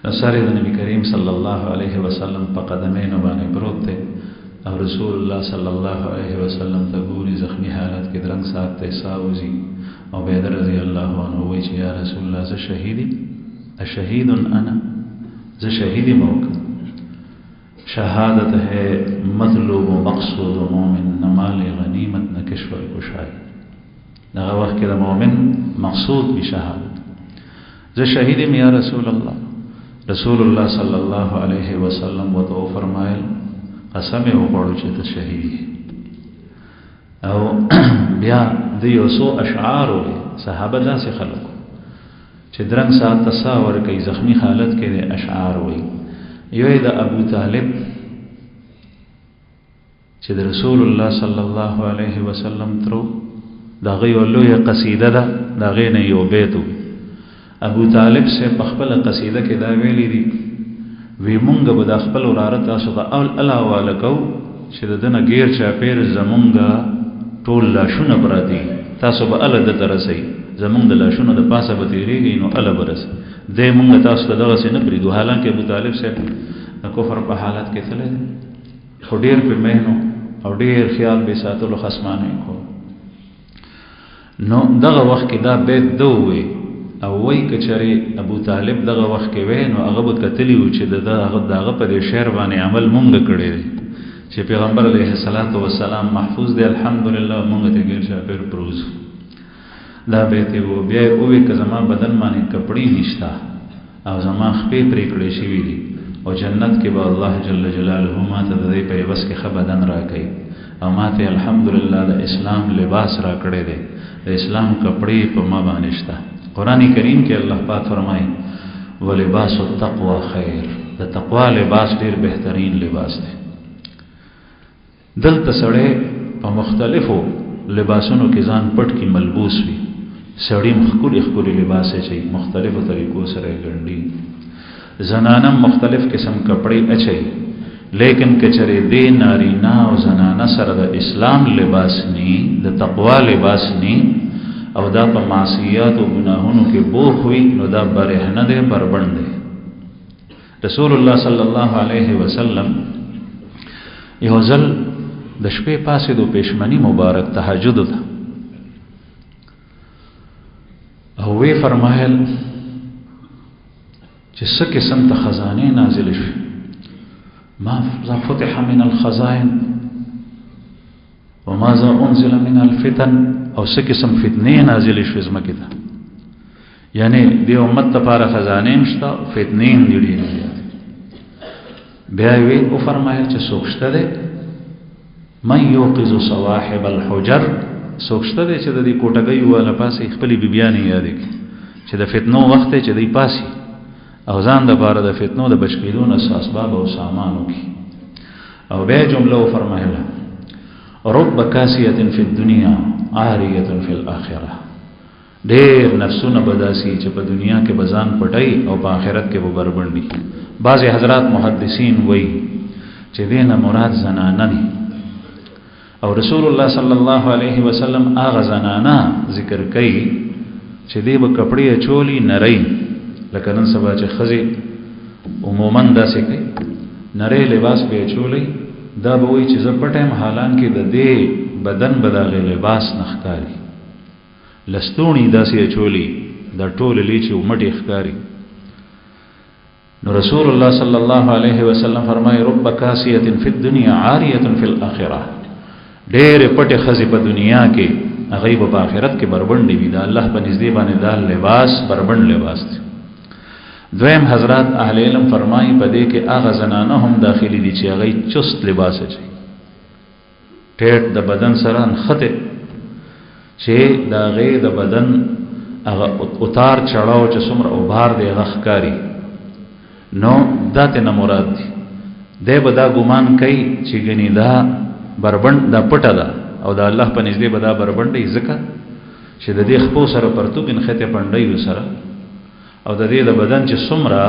نصر د نبی کریم صلی الله علیه وسلم په قدمینو باندې پروت دی او رسول الله صلی الله علیه وسلم ته ګوري زخمی حالت کې درنګ سات ته ساوزي. او عبیده رضی الله عنه وایي چې یا رسول الله زه شهیدی اشهید انا زه شهیدی موقع شهادت ہے مطلوب و مقصود و مومن نمال غنیمت نہ کشور کشائی. دغه وخت کې د مومن مقصود به شهادت. زه شهیدم یا رسول الله. رسول الله صلی الله علیه وسلم وته فرمایل قسم یې وکړو چې ته شهید یې. او بیا د یو څو اشعار صحابه داسې خلکو چې درنګ سات تصور کوي زخمی حالت کې د اشعار وایي. یو د ابو طالب چې د رسول الله صلی الله علیه وسلم ترو دا غي ولوی قصیده ده دا غي نه یو بیت. ابو طالب سے په خپل قصیده کې دا ویلي دي وی مونږ به د خپل وراره تاسو ته الله والکو چې دنه غیر چا پیر زمونږه ټول لاشونه براتی تاسو به الله د ترسي زمونږ د لاشونه د پاسه به تیریږي نو الله برس دې مونږ تاسو ته دغه سینه پریدو. حالانکه ابو طالب سے کفر په حالت کې تللی خو ډیر په مهنو او ډیر خیال به ساتلو خصمانه کو. نو دغه وخت کې دا بیت دوی او وای کچری ابو طالب دغه وخت کې وای نو هغه به کتلی و چې دغه په دې شعر باندې عمل مونږ کړی دی چې پیغمبر علیه الصلاۃ والسلام محفوظ دی الحمدلله مونږ ته ګیر شافر پروز. دا بیت وو بیا وې که زما بدن باندې کپڑے نشتا او زما خپې پرې کړې شوې دي او جنت کې به الله جل جلاله ما ته د دې په بس کې خبردن راکړي او ما ته الحمدلله د اسلام لباس را کړی دی د اسلام کپڑے په ما باندې شته قران کریم کې الله پاک فرمایي ولباس التقوى خیر د تقوا لباس ډیر بهترین لباس دی دلته سړی په مختلفو لباسونو کې ځان پټ کې ملبوس وي سړی مخکوري لباس چي مختلفو طریقو سره ګڼي زنانم مختلف قسم کپڑے اچي لیکن کچره دې نارینا او زنانه سره د اسلام لباس ني د تقوا لباس ني او دا په معصیات او گناهونو کې بوخ وي نو دا برهنه ده بربند ده رسول الله صلی الله علیه وسلم یو ځل د شپې پاسې د پېشمنی مبارک تهجد ده او وی فرمایل چې څه قسم ته خزانه نازل شي ما فتح من الخزائن وماذا انزل من الفتن او څه قسم فتنې نازل شي زمکه ته یعنی دی امت لپاره خزانه مشته فتنې دي بیا وی او فرمایل چې سوچته ده من یوقظ صواحب الحجر سوچته ده چې د دې کوټګي والا پاسې خپل بیبيانې یاد کړي چې د فتنو وخت چې دی پاسي او ځان د بار د فتنو د بچکیدون اسباب او سامانو کی او به جمله فرمایله رب کاسیه فی الدنيا عاریه فی الاخره ډیر نفسونه بداسي چې په دنیا کې بزان پټای او په آخرت کې به بربندي بعض حضرات محدثین وایي چې دینه مراد زنانه دي او رسول الله صلی الله علیه وسلم هغه زنانه ذکر کوي چې دی به کپڑے چولی نری لکه نن سبا چې خزي عموما داسې کوي نری لباس به چولی دا به وایي چې زه پټم حالان کې د دې بدن بداغه لباس نخکاری لستونی داسې چولی د ټول لیچو مټي ښکاری نو رسول الله صلی الله علیه وسلم فرمایي رب کاسیه فی الدنيا عاریه فی الاخره ډېر پټه خزي په دنیا کې غیب په آخرت کې بربندې وي دا الله په نږدې باندې دا لباس بربند لباس دی دویم حضرات اهل علم فرمایي په دې کې هغه زنانه هم داخلي دي چې هغه چست لباس اچي ټیټ د بدن سره خطه چې دا غي د بدن هغه اتار چړاو چې څومره او بار دی غخکاری نو دته نه مراد دي به دا ګمان کوي چې ګنې دا بربند دا پټه ده او دا الله په نږدې به دا بربند یې ځکه چې د دې خپو سره پرتوګن خته پندای سره او د دې د بدن چې څومره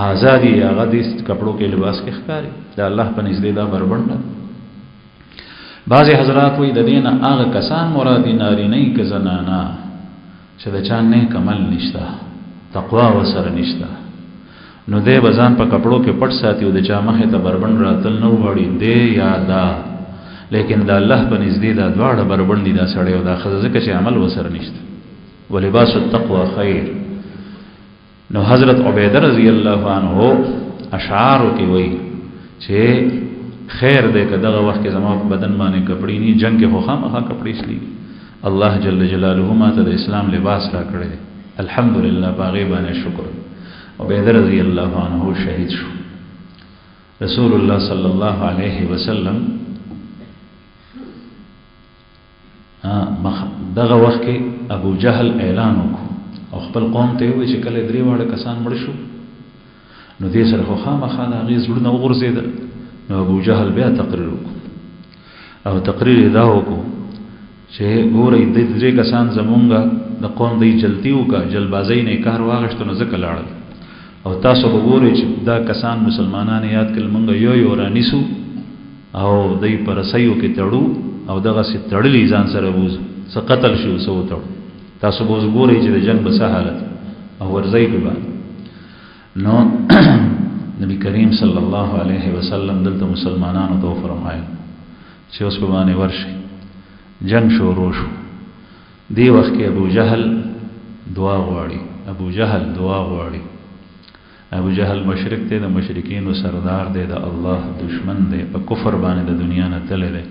آزادي هغه د کپړو کې لباس کې ښکاری دا الله په نږدې دا بربند بعضی حضرات وی د دین هغه کسان مرادی ناری نه ک زنانا چې د چا نه کمل نشتا تقوا وسره نشتا نو دې بزان په کپړو کې پټ ساتي او د چا مخه ته بربند راتل نو وړي دې یادا لیکن دا الله په نږدې دا دواړه بربند دي دا سړی او دا خزه کې عمل وسره نشتا ولباس التقوى خیر نو حضرت عبیده رضی الله عنه اشعار کې وی چې خیر دې کداغه وخت کې زمو بدن باندې کپڑے نه جنگ کې خو خامخا کپڑے شلي الله جل جلاله ما ته د اسلام لباس را کړی الحمدلله باغی باندې شکر عبید رضی الله عنه شهید شو رسول الله صلی الله علیه وسلم دغه وخت کې ابو جهل اعلان وکړ او خپل قوم ته وی چې کله درې واړه کسان مړ شو نو دې سره خو خامخا د غیز ورنه وغورځیدل نو ابو جهل بیا تقریر وکړ او تقریر دا وکړ چې ګورې د دې کسان زمونږه د قوم دی جلتی وکړه جلبازۍ نه کار واغښت نو ځکه لاړل او تاسو وګورئ چې دا کسان مسلمانان یاد کړل مونږ یو رانیسو او دای پر سيو کې تړو او دغه سي تړلې ځان سره ووز څه قتل شو سو تړو تاسو وګورئ چې د جنگ په حالت او ورځي به نو نبی کریم صلی الله علیه وسلم دلته مسلمانانو ته فرمایي چې اوس په باندې ورشي جنگ شروع شو دی وخت کې ابو جهل دعا غواړي ابو جهل مشرک دی د مشرکینو سردار دی د الله دشمن دی په کفر باندې د دنیا نه تللی دی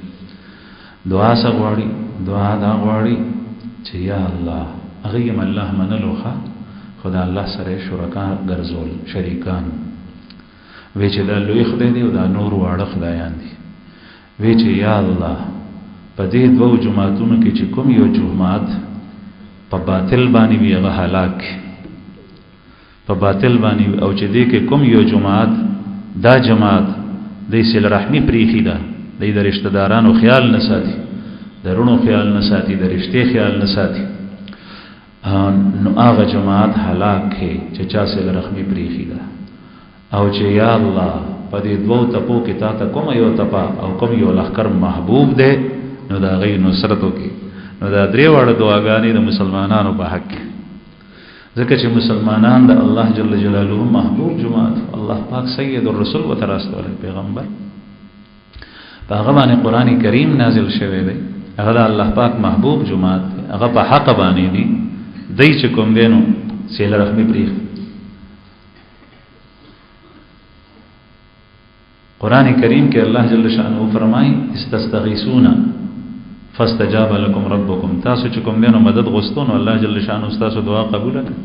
دعا څه غواړي دعا دا غواړي چې یا الله هغه یم الله منلوخه خدا الله سره شرکا ګرځول شریکان وی چې دا لوی خدای دی او دا نور واړه خدایان دي. وی چې یا الله په دې دوو جماعتونو کې چې کوم یو جماعت په باطل باندې وي هغه هلاک، په باطل باندې، او چې دې کې کوم یو جماعت دا جماعت د صله رحمی پریخي ده، د رشتہ دارانو خیال نه ساتي، د رونو خیال نه ساتي، د رشتې خیال نه ساتي، نو هغه جماعت هلاک کې چې چا صله رحمی پریخي ده. او چې یا الله په دې دوو تپو کې تا ته کوم یو تپا او کوم یو لخر محبوب ده، نو دا غي نصرت وکي. نو دا درې وړه دعاګانې د مسلمانانو په حق، ځکه چې مسلمانان د الله جل جلاله محبوب جماعت، الله پاک سید الرسول و تراستوله پیغمبر، په هغه باندې قران کریم نازل شوی دی، هغه د الله پاک محبوب جماعت، هغه په حق باندې دی. دای چې کوم دینو صله رحمی پریخ. قران کریم کې الله جل شانه فرمایي استستغیثون فاستجاب لكم ربكم، تاسو چې کوم دینو مدد غوښتون الله جل شانه تاسو دعا قبول کړه.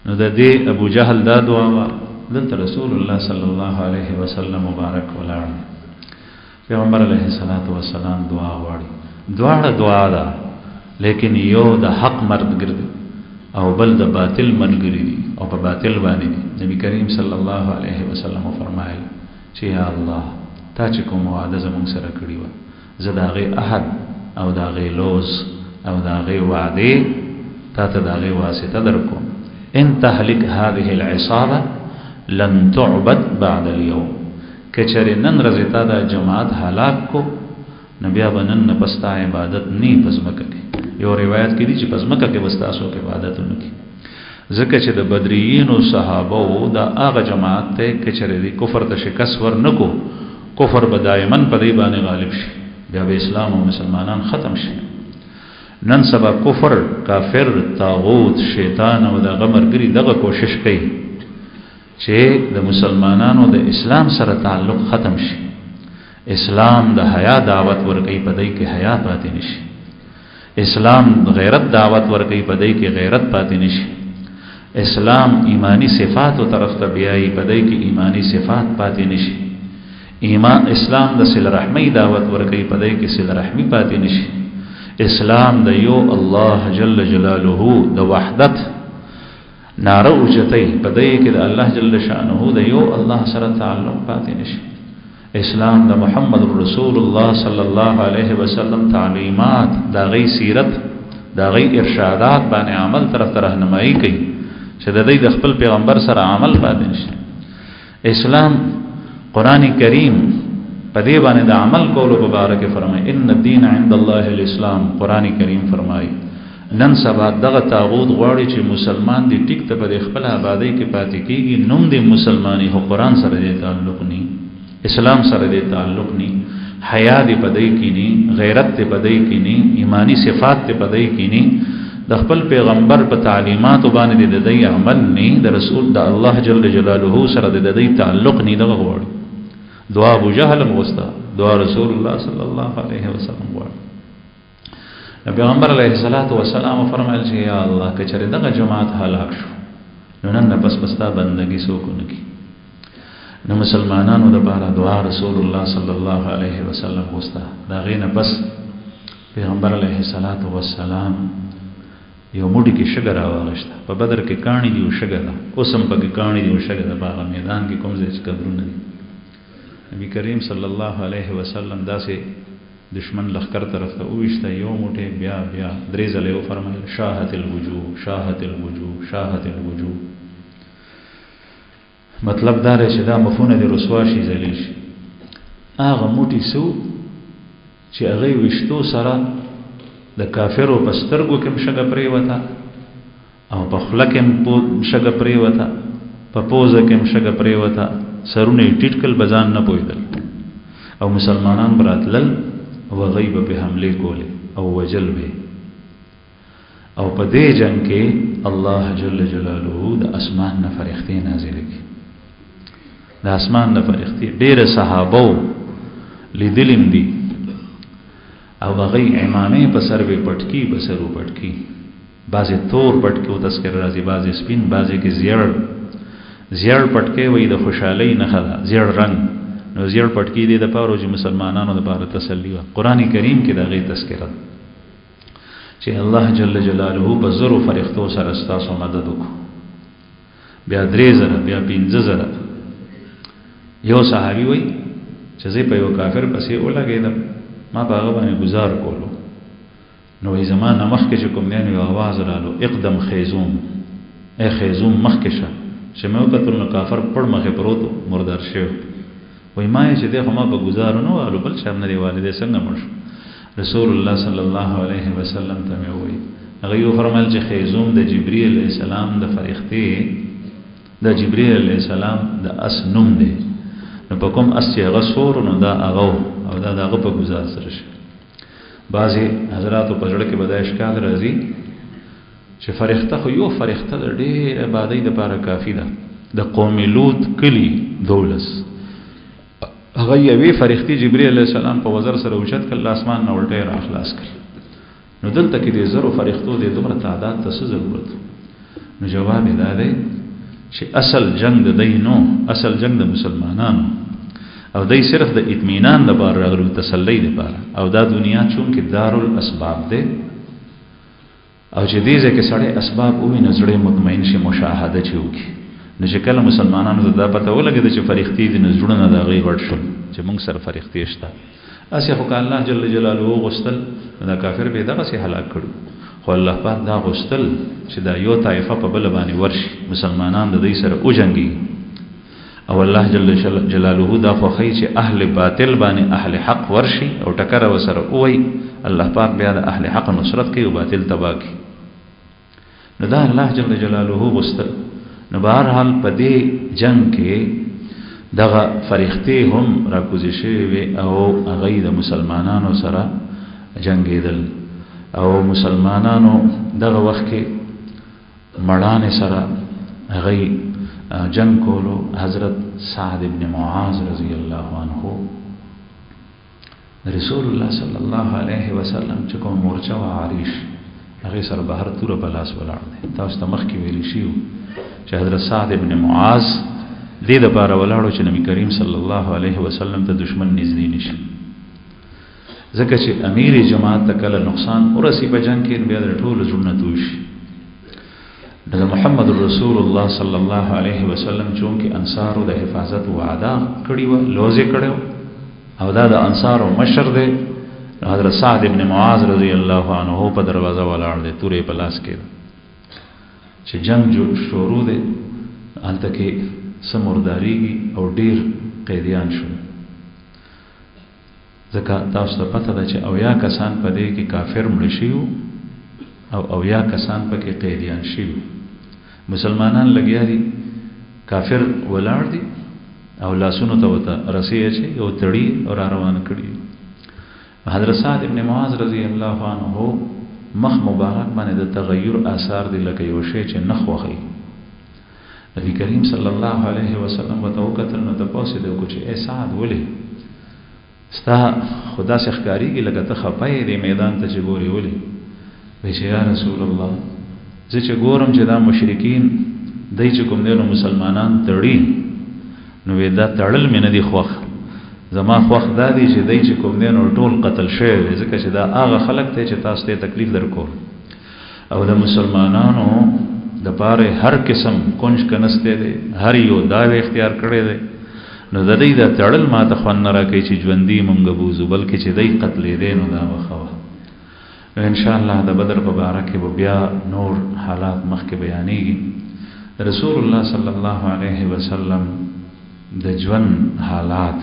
نو د دې ابو جهل دا دعا وا دلته رسول الله صلی الله علیه وسلم مبارک ولاړ پیغمبر علیه الصلاۃ والسلام دعا غواړي. دعا ده، لیکن یو د حق مردګرد او بل د باطل منګری دي او په باطل باندې دي. نبی کریم صلی الله علیه وسلم فرمایي چې یا الله تا چې کوم وعده زموږ سره کړی و، زه د هغې عهد او د هغې لوز او د هغې وعدې تا ته د هغې واسطه در کوم. ان تهلك هذه العصابه لن تعبد بعد اليوم، که چېرې نن ورځې تا دا جماعت هلاک کو، نو بیا به نن نه پس ستا عبادت نه په ځمکه کې. یو روایت کې دي چې په ځمکه کې به ستاسو عبادت ونه کړي، ځکه چې د بدریینو صحابو دا هغه جماعت ته که چېرې د کفر ته شکست ور نه کو، کفر به دایماً په دې باندې غالب شي، بیا به اسلام او مسلمانان ختم شي. نن سبا کفر، کافر، طاغوت، شیطان او د غمرګری دغه کوشش کوي چې د مسلمانانو د اسلام سره تعلق ختم شي. اسلام د حیا دعوت ورکوي، په دې کې حیا پاتې نشي. اسلام غیرت دعوت ورکوي، په دې کې غیرت پاتې نشي. اسلام ایمانی صفات او طرف ته بیاي، په دې کې ایمانی صفات پاتې نشي. اسلام د صله رحمی دعوت ورکوي، په دې کې صله رحمی پاتې نشي. اسلام د یو الله جل جلاله د وحدت ناره اوچتای، په دې کې د الله جل شانه د یو الله سره تعلق پاتې نشي. اسلام د محمد رسول الله صلی الله علیه وسلم تعلیمات، دا غي سیرت، دا غي ارشادات باندې عمل طرف ته راهنمایي کوي چې د دې د خپل پیغمبر سره عمل پاتې نشي. اسلام قران کریم په دې باندې د عمل کولو مبارک فرمایي ان الدين عند الله الاسلام. قران کریم فرمایي نن سبا دغه طاغوت غواړي چې مسلمان دی ټیک ته په خپل آبادی کې پاتې کیږي، نوم دی مسلمانی، هو قران سره دې تعلق نه، اسلام سره دې تعلق نه، حیا دې پدې کې نه، غیرت دې پدې کې نه، ایمانی صفات دې پدې کې نه، د خپل پیغمبر په تعلیمات باندې د دې عمل نه، د رسول د الله جل جلاله سره د دې تعلق نه. دغه غواړي دعا ابو جهل مغستا، دعا رسول الله صلی الله علیه وسلم غواړي. پیغمبر علیه الصلاۃ والسلام فرمایل چې یا الله که چېرې دغه جماعت هلاک شو، نو نن پس پستا بندگی څوک نه کوي. نو مسلمانانو د بار دعا رسول الله صلی الله علیه وسلم غوستا. دا غینه بس پیغمبر علیه الصلاۃ والسلام یو موټی کې شګه راوغشته. په بدر کې کانی دی شګه ده، اوسم په کې کانی دی شګه ده، په میدان کې کوم ځای چې قبرونه دي. نبی کریم صلی الله علیه وسلم داسې دشمن لخر طرف ته وښته، یو موټی بیا درې ځله یې فرمایل شاهت الوجوه، شاهت الوجوه، شاهت الوجوه. مطلب دا دی چې دا مفونه د رسوا شي، ذلیل شي. هغه موټی سو چې هغه وشتو سره د کافرو په سترګو کې شګه پرې وتا، او په خوله کې شګه پرې وتا، په پوزه کې شګه پرې وتا، سرونه ټیټکل بزان نه پویدل، او مسلمانان براتلل او غیب په حمله کوله او وجل به. او په دې جنگ کې الله جل جلاله د اسمان نه فرښتې نازل کړي، د اسمان نه فرښتې ډېر صحابه لیدلم دي، او هغه امامه په سر به پټکی، په سرو پټکی، بعضی تور پټکی او تذکر راځي، بعضی سپین، بعضی کې زیړ پټکی وای د خوشحالۍ نښه ده زیړ رنگ نو زیړ پټکی دی د پاره چې مسلمانانو لپاره تسلی و قران کریم کې دا غي تذکرہ چې الله جل جلاله په زرو فرښتو سره ستاسو مدد وکړي بیا 3000 بیا 15000 یو صحابي وای چې زه په یو کافر پسې ولګیدم ما په هغه باندې گزار کولو نو ای زمانه مخکې چې کوم نه یو आवाज رالو اقدم خیزوم اے خیزوم مخکې شه چې مې وکتل نو کافر پړ مخې پروتو مردار شو وای ما چې دغه ما په گزار نو الو بل شام نه دی والده څنګه مړ رسول الله صلی الله علیه وسلم ته وی هغه یو فرمایل چې خیزوم د جبرئیل علیه السلام د فرښتې د جبرئیل علیه السلام د اسنوم دی نو په کوم اس چې هغه سور نو دا هغه او دا دغه په گزار سره شي بعضی حضرات په جوړ کې بدای اشکال راځي چې فرښتہ خو یو فرښتہ د ډېر عبادت لپاره کافی ده د قوم لوط کلی دولس هغه یوې فرښتې جبرئیل علیه السلام په وزر سره اوچت کله اسمان نه ولټه را خلاص کړ نو دلته کې د زرو فرښتو د دومره تعداد ته څه ضرورت نو جواب دا دی چې اصل جنگ د دینو اصل جنگ د مسلمانانو او دای صرف د اطمینان لپاره راغلو تسلی لپاره او دا دنیا چون کې دارل اسباب ده او چې دې ځکه سړی اسباب وې نظرې مطمئن شي مشاهده چوکي نو چې کله مسلمانانو دا پته ولګي چې فرښتې د نظرونو د غي ورټ شول چې موږ سره فرښتې شته اسه خو الله جل جلاله غستل دا کافر به دغه سي هلاک کړو خو الله پاک دا غستل چې دا یو طائفه په بل باندې ورشي مسلمانان د دې سره او جنگي او الله جل جلاله دا خو خی چې اهل باطل باندې اهل حق ورشي او ټکر وسره اوي الله پاک بیا د اهل حق نصرت کوي او باطل تبا کوي نو دا الله جل جلاله غستل نو بهرحال په دې جنگ کې دغه فرښتې هم راکوزي شوی او هغه د مسلمانانو سره جنگیدل او مسلمانانو دغه وخت کې مړانه سره هغه جنگ کولو حضرت سعد ابن معاذ رضی الله عنه رسول الله صلی الله علیه وسلم چې کوم مورچه و عریش هغه سره بهر تور بلاس ولاړ دي تاسو ته مخکې ویل شیو چې حضرت سعد ابن معاذ دې د بار ولاړو چې نبی کریم صلی الله علیه وسلم ته دشمن نږدې نشي ځکه چې امیر جماعت ته کله نقصان ورسی په جنگ کې بیا د ټول ژوند توشي د محمد رسول الله صلی الله علیه وسلم چونکه انصارو د حفاظت وعده کړی و لوزه کړو او دا د انصارو مشر دی حضرت سعد ابن معاذ رضی الله عنه په دروازه ولاړ دی تورې په لاس کې چې جنگ جو شروع دی انته کې سمرداریږي او ډیر قیدیان شو ځکه تاسو ته پته ده چې اویا کسان په دې کې کافر مړ شيو او اویا کسان په کې قیدیان شيو مسلمانان لګیا دي کافر ولاړ دي او لاسونو ته وته رسیه چې یو تړي او روان کړي حضرت سعد ابن معاذ رضی الله عنه مخ مبارک باندې د تغیر آثار دي لکه یو شی چې نخ وخی نبی کریم صلی الله علیه وسلم وتوکل نو تاسو دې کو چې اے سعد ولې ستا خدا سے ښکاریږي لکه ته خپای دې میدان ته چې ګوري ولې وی چې یا رسول الله زه چې ګورم چې دا مشرکین دای چې کوم دینو مسلمانان تړي نو دا تړل مې نه دي خوښ زما خوښ دا دي چې دای چې کوم دینو ټول قتل شوی ځکه چې دا هغه خلک ته چې تاسو ته تکلیف درکو او د مسلمانانو د پاره هر قسم کونج کنسته دي هر یو دا اختیار کړی دی نو د دې د تړل ما ته خوان را کوي چې ژوندۍ مونږ بوزو بلکې چې دای قتلې دي نو دا وخوه ان شاء الله د بدر په باره کې بیا نور حالات مخکې بیانېږي رسول الله صلی الله علیه وسلم د ژوند حالات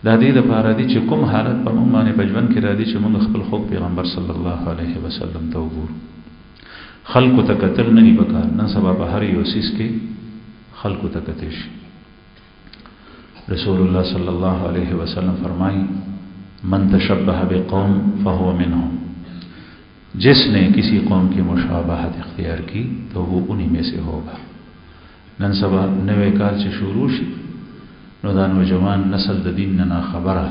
د دې لپاره دي چې کوم حالت په موږ باندې په ژوند کې را دي چې موږ خپل خو پیغمبر صلی الله علیه وسلم ته وګورو خلق ته قتل نه دی پکار نن سبا په هر یو سیس کې خلق ته قتل شي رسول الله صلی الله علیه وسلم فرمایي من تشبه بقوم فهو منهم جس نے کسی قوم کی مشابہت اختیار کی تو وہ انہی میں سے ہوگا نن سبا نوے کال سے شروع شي نو دا نوجوان نسل د دین نه خبره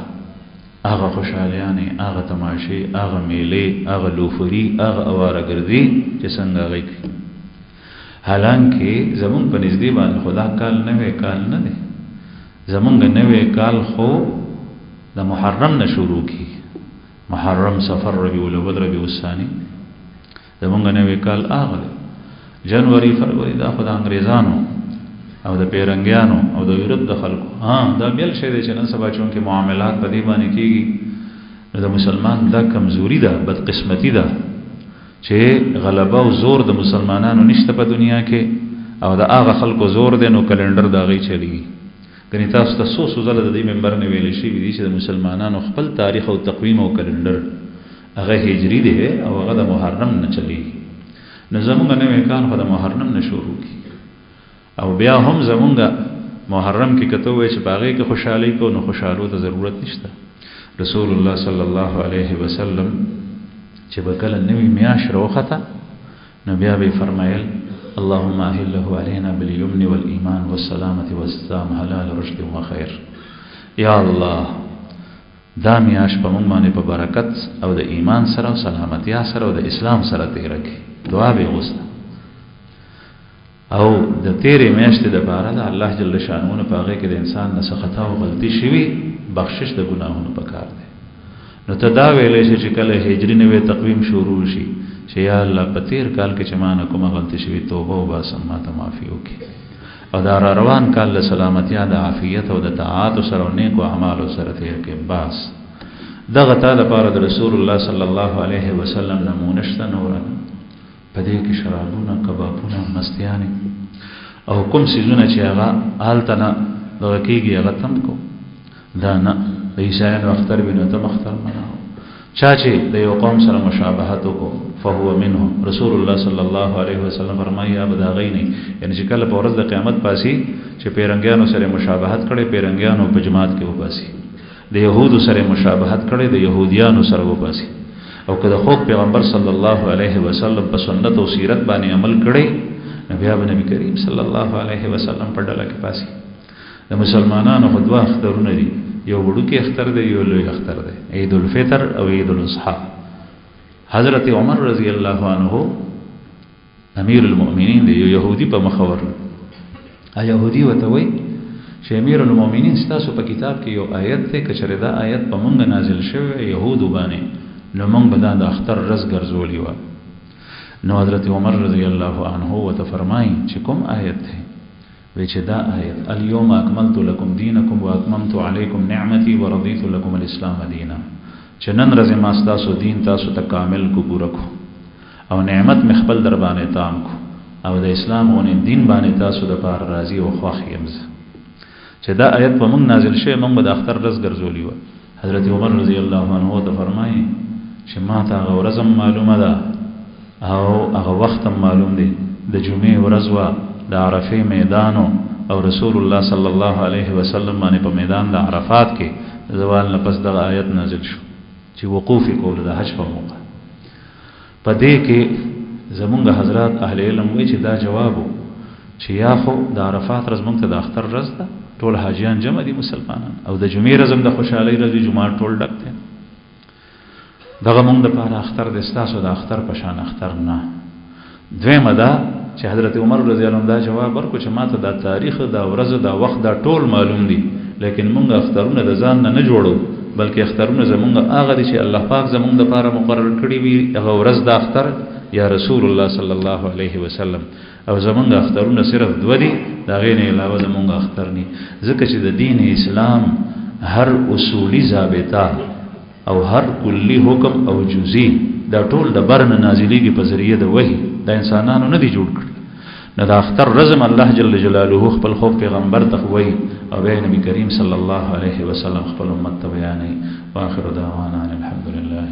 هغه خوشالیانه هغه تماشې هغه میلې هغه لوفري هغه اواره ګرځي چې څنګه غي حالانکه زمون په نږدې باندې خدا کال نوې کال نه دی، زمونږ نوې کال خو د محرم نه شروع کی، محرم صفر ربیع الاول ربیع الثانی، زمونږ نوې کال هغه دی. جنوري فروری دا خو د انګریزانو او د پیرنګیانو او د یورپ د خلکو دا بیل شی دی چې نن سبا چونکې معاملات په دې باندې کېږي، نو د مسلمان دا کمزوري ده، بدقسمتي ده چې غلبه او زور د مسلمانانو نشته په دنیا کې، او د هغه خلکو زور دی، نو کلندر د هغې چلیږي. کنی تاسو ته څو ځله د دې منبر نه ویل شوي دي چې د مسلمانانو خپل تاریخ او تقویم او کلندر هغه هجري دی او هغه د محرم نه چلیږي. نو زمونږ نوې کال خو د محرم نه شروع کی، او بیا هم زمونږ محرم کې کته وای چې باغې کې خوشحالي کو، نو خوشحالو ته ضرورت نشته. رسول الله صلی الله علیه وسلم چې به کله نوې میاشت راوخته، نو بیا به فرمایل اللهم اهله علينا باليمن والايمان والسلامه والسلام حلال رشد وخير. یا الله دا میاشت په موږ باندې په برکت او د ایمان سره او سلامتیا سره او د اسلام سره تیر کړي. دعا به وسته او د تیرې میاشتې د باره د الله جل شانونه په هغې کې د انسان نه څه خطا او غلطي شوي، بخشش د ګناهونو پکار دی. نو ته دا ویلی شي چې کله هجري نوې تقویم شروع شي چې یا الله په تیر کال کې چې ما نه کومه غلطي شوي توبه وباسم، ما ته معافي وکړي، او دا را روان کال د سلامتیا د عافیت او د طاعاتو سره او نیکو اعمالو سره تیر کړي. باس دغه تا دپاره د رسول الله صلی الله علیه وسلم نمونه شته نوره په دې کې شرابونه، کبابونه، مستیانې او کوم څیزونه چې هغه هلته نه دغه کېږي هغه تم کو. دا نه د عیسایانو اختر وي نو تم اختر مناو. چا چې د یو قوم سره مشابهت وکړو فهو منهم. رسول الله صلی الله علیه وسلم فرمایي هغه د هغې نه، یعنې چې کله په ورځ د قیامت پاسي چې پیرنګیانو سره مشابهت کړی، پیرنګیانو په جماعت کې وباسي، د یهودو سره مشابهت کړی، د یهودیانو سره وباسي، او که د خوب پیغمبر صلی الله علیه وسلم په سنت او سیرت باندې عمل کړی، بیا به نبی کریم صلی الله علیه وسلم په ډله کې پاسي. د مسلمانانو خو دوه اخترونه دي، یو وړوکی اختر دی، یو لوی اختر دی، عید الفطر او عید الاضحی. حضرت عمر رضی الله عنه امیر المؤمنین دی، یو یهودي په مخ ورغی. یهودي ورته وایي چې امیر المؤمنین ستاسو په کتاب کې یو آیت دی، که چېرې دا آیت په موږ نازل شوی یهودو باندې، نو موږ به دا د اختر ورځ ګرځولې وه. نو حضرت عمر رضی الله عنه ورته فرمایي چې کوم آیت دی؟ وی چې دا آیت اليوم اکملت لکم دینکم واکممت علیکم نعمتی ورضیت لکم الاسلام دینا، چې نن ورځې ما ستاسو دین تاسو ته کامل کو، پوره کو، او نعمت مې خپل در باندې تام کو، او د اسلام غونې دین باندې تاسو دپاره راضي او خوښ یم زه. چې دا آیت په موږ نازل شوی، موږ به د اختر ورځ ګرځولې وه. حضرت عمر رضی الله عنه ته فرمایي چې ما ته هغه ورځ هم معلومه ده او هغه وخت هم معلوم دی، د جمعې ورځ وه، د عرفې میدانو، او رسول الله صلی الله علیه وسلم باندې په میدان د عرفات کې زوال نه پس دغه آیت نازل شو چې وقوف کول د حج په موقع. په دې کې زمونږ حضرات اهل علم وایي چې دا جواب و چې یا خو د عرفات ورځ موږ ته د اختر ورځ ده، ټول حاجیان جمع دي مسلمانان، او د جمعې ورځ هم د خوشحالۍ ورځ وي، جومات ټول ډک دی. دغه موږ دپاره اختر دی، ستاسو د اختر په شان اختر نه. دویمه ده چې حضرت عمر رضی الله عنه دا جواب ورکړو چې ما ته دا تاریخ، دا ورځ، دا وخت، دا ټول معلوم دي، لیکن موږ اخترونه د ځان نه جوړو، بلکې اخترونه زمونږ هغه دي چې الله پاک زمونږ دپاره مقرر کړي وي، هغه ورځ د اختر یا رسول الله صلی الله علیه وسلم. او زمونږ اخترونه صرف دوه دي، د هغې نه علاوه زمونږ اختر ني، ځکه چې د دین اسلام هر اصولي ضابطه او هر کلی حکم او جزئی دا ټول د بر نه نازلېږي په ذریعه د وحي، دا انسانانو نه دي جوړ کړي. نو د اختر رزم الله جل جلاله خپل خوب پیغمبر ته وایي، او بیا نبی کریم صلی الله علیه وسلم خپل امت ته بیانوي. واخر دعوانا الحمد لله.